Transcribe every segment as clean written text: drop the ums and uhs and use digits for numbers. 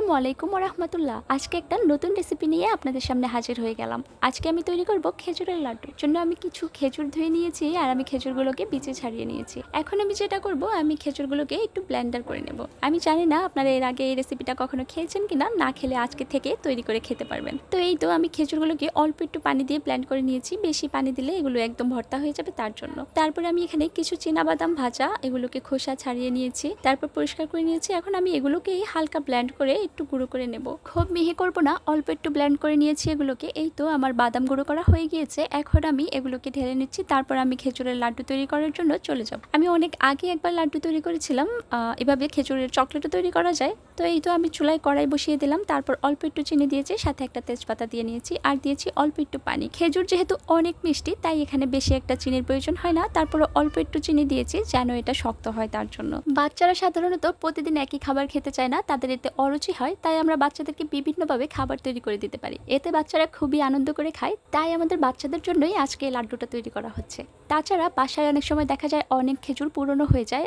আসসালামু আলাইকুম ওয়া রাহমাতুল্লাহ। আজকে একটা নতুন রেসিপি নিয়ে আপনাদের সামনে হাজির হয়ে গেলাম। আজকে আমি তৈরি করব খেজুরের লাড্ডু। জন্য আমি কিছু খেজুর ধুয়ে নিয়েছি আর আমি খেজুরগুলোকে বিচে ছাড়িয়ে নিয়েছি। এখন আমি যেটা করব, আমি খেজুরগুলোকে একটু ব্লেন্ডার করে নেব। আমি জানি না আপনারা এর আগে এই রেসিপিটা কখনো খেয়েছেন কিনা, না খেলে আজকে থেকে তৈরি করে খেতে পারবেন। তো এই তো আমি খেজুরগুলোকে অল্প একটু পানি দিয়ে ব্লেন্ড করে নিয়েছি। বেশি পানি দিলে এগুলো একদম ভর্তা হয়ে যাবে, তার জন্য। তারপরে আমি এখানে কিছু চীনাবাদাম ভাজা, এগুলোকে খোসা ছাড়িয়ে নিয়েছি, তারপর পরিষ্কার করে নিয়েছি। এখন আমি এগুলোকে হালকা ব্লেন্ড করে একটু গুঁড়ো করে নেব। খুব মিহি করব না, অল্প একটু ব্লেন্ড করে নিয়েছি এগুলোকে। এই তো আমার বাদাম গুঁড়ো করা হয়ে গিয়েছে। এখন আমি এগুলোকে ঢেলে নিচ্ছি, তারপর আমি খেজুরের লাড্ডু তৈরি করার জন্য চলে যাব। আমি অনেক আগে একবার লাড্ডু তৈরি করেছিলাম, এভাবে খেজুরের চকলেটও তৈরি করা যায়। তো এই তো আমি চুলায় কড়াই বসিয়ে দিলাম, তারপর অল্প একটু চিনি দিয়েছি, সাথে একটা তেজপাতা দিয়ে নিয়েছি আর দিয়েছি অল্প একটু পানি। খেজুর যেহেতু অনেক মিষ্টি, তাই এখানে বেশি একটা চিনির প্রয়োজন হয় না। তারপর অল্প একটু চিনি দিয়েছি যেন এটা শক্ত হয়, তার জন্য। বাচ্চারা সাধারণত প্রতিদিন একই খাবার খেতে চায় না, তাদের এতে অরুচি হয়। তাই আমরা বাচ্চাদেরকে বিভিন্নভাবে খাবার তৈরি করে দিতে পারি, এতে বাচ্চারা খুবই আনন্দ করে খায়। তাই আমাদের বাচ্চাদের জন্যই আজকে এই লাড্ডুটা তৈরি করা হচ্ছে। তাছাড়া বাসায় অনেক সময় দেখা যায় অনেক খেজুর পুরনো হয়ে যায়,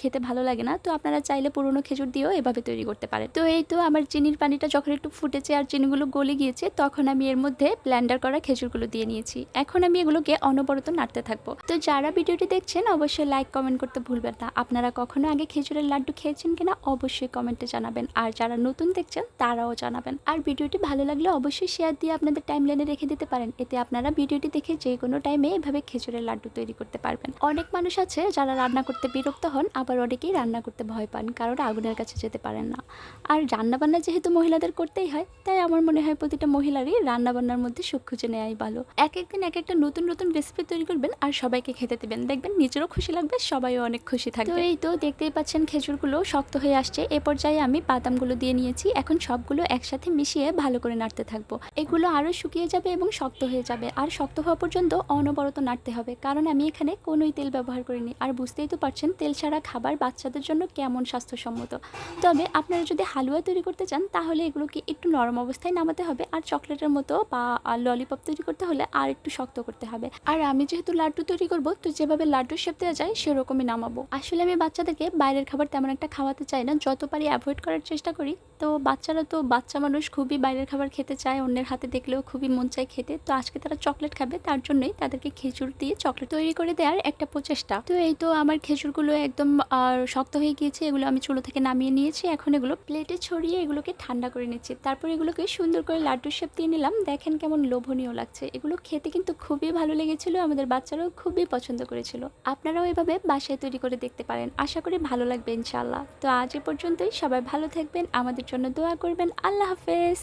খেতে ভালো লাগে না। তো আপনারা চাইলে পুরনো খেজুর দিয়েও এভাবে তৈরি করতে পারেন। তো এই তো আমার চিনির পানিটা যখন একটু ফুটেছে আর চিনিগুলো গলে গিয়েছে, তখন আমি এর মধ্যে ব্লেন্ডার করা খেজুরগুলো দিয়ে নিয়েছি। এখন আমি এগুলোকে অনবরত নাড়তে থাকবো। তো যারা ভিডিওটি দেখছেন অবশ্যই লাইক কমেন্ট করতে ভুলবেন না। আপনারা কখনো আগে খেজুরের লাড্ডু খেয়েছেন কিনা অবশ্যই কমেন্টে জানাবেন, আর যারা নতুন দেখছেন তারাও জানাবেন। আর ভিডিওটি ভালো লাগলে অবশ্যই শেয়ার দিয়ে আপনাদের টাইমলাইনে রেখে দিতে পারেন, এতে আপনারা ভিডিওটি দেখে যে কোনো টাইমে এভাবে খেজুরের লাড্ডু তৈরি করতে পারবেন। অনেক মানুষ আছে যারা রান্না করতে বিরক্ত হন, আবার অনেকেই রান্না করতে ভয় পান, কারণ আগুনের কাছে যেতে পারেন না। আর রান্নাবান্না যেহেতু মহিলাদের করতেই হয়, তাই আমার মনে হয় প্রতিটা মহিলারই রান্নাবান্নার মধ্যে সুখ খুঁজে নেওয়াই ভালো। এক একদিন এক একটা নতুন নতুন রেসিপি তৈরি করবেন আর সবাইকে খেতে দেবেন, দেখবেন নিজেরও খুশি লাগবে, সবাইও অনেক খুশি থাকবে। তো এই তো দেখতেই পাচ্ছেন খেজুরগুলো শক্ত হয়ে আসছে। এ পর্যায়ে আমি বাদামগুলো দিয়ে নিয়েছি। এখন সবগুলো একসাথে মিশিয়ে ভালো করে নাড়তে থাকবো। এগুলো আরও শুকিয়ে যাবে এবং শক্ত হয়ে যাবে, আর শক্ত হওয়া পর্যন্ত অনবরত নাড়তে হবে, কারণ আমি এখানে কোনোই তেল ব্যবহার করিনি। আর বুঝতেই তো পারছেন তেল ছাড়া খাবার বাচ্চাদের জন্য কেমন স্বাস্থ্যসম্মত। তবে আপনারা যদি হালুয়া তৈরি করতে চান, তাহলে এগুলোকে একটু নরম অবস্থায় নামাতে হবে, আর চকলেটের মতো বা ললিপপ তৈরি করতে হলে আর একটু শক্ত করতে হবে। আর আমি যেহেতু লাড্ডু তৈরি করব, তো যেভাবে লাড্ডুর শেপ দেওয়া যায় সেরকমই নামাবো। আসলে আমি বাচ্চাদেরকে বাইরের খাবার তেমন একটা খাওয়াতে চাই না, যত পারি অ্যাভয়েড করার চেষ্টা করি। তো বাচ্চারা তো বাচ্চা মানুষ, খুবই বাইরের খাবার খেতে চায়, অন্যের হাতে দেখলেও খুবই মন চায় খেতে। তো আজকে তারা চকলেট খাবে, তার জন্যই তাদেরকে খেজুর দিয়ে চকলেট তৈরি করে দেওয়ার একটা প্রচেষ্টা। তো এই তো আমার খেজুরগুলো একদম শক্ত হয়ে গিয়েছে, এগুলো আমি চুলো থেকে নামিয়ে নিয়েছি। এখন এগুলো প্লেটে ছড়িয়ে এগুলোকে ঠান্ডা করে নিচ্ছি, তারপর এগুলোকে সুন্দর করে লাড্ডুর শেপ দিয়ে নিলাম। দেখেন কেমন লোভনীয় লাগছে। এগুলো খেতে কিন্তু খুবই ভালো লেগেছিল, আমাদের বাচ্চারাও খুবই পছন্দ করেছিল। আপনারাও এভাবে বাসায় তৈরি করে দেখতে পারেন, আশা করি ভালো লাগবে ইনশাআল্লাহ। তো আজ এ পর্যন্তই, সবাই ভালো থাকবেন, আমাদের জন্য দোয়া করবেন। আল্লাহ হাফেজ।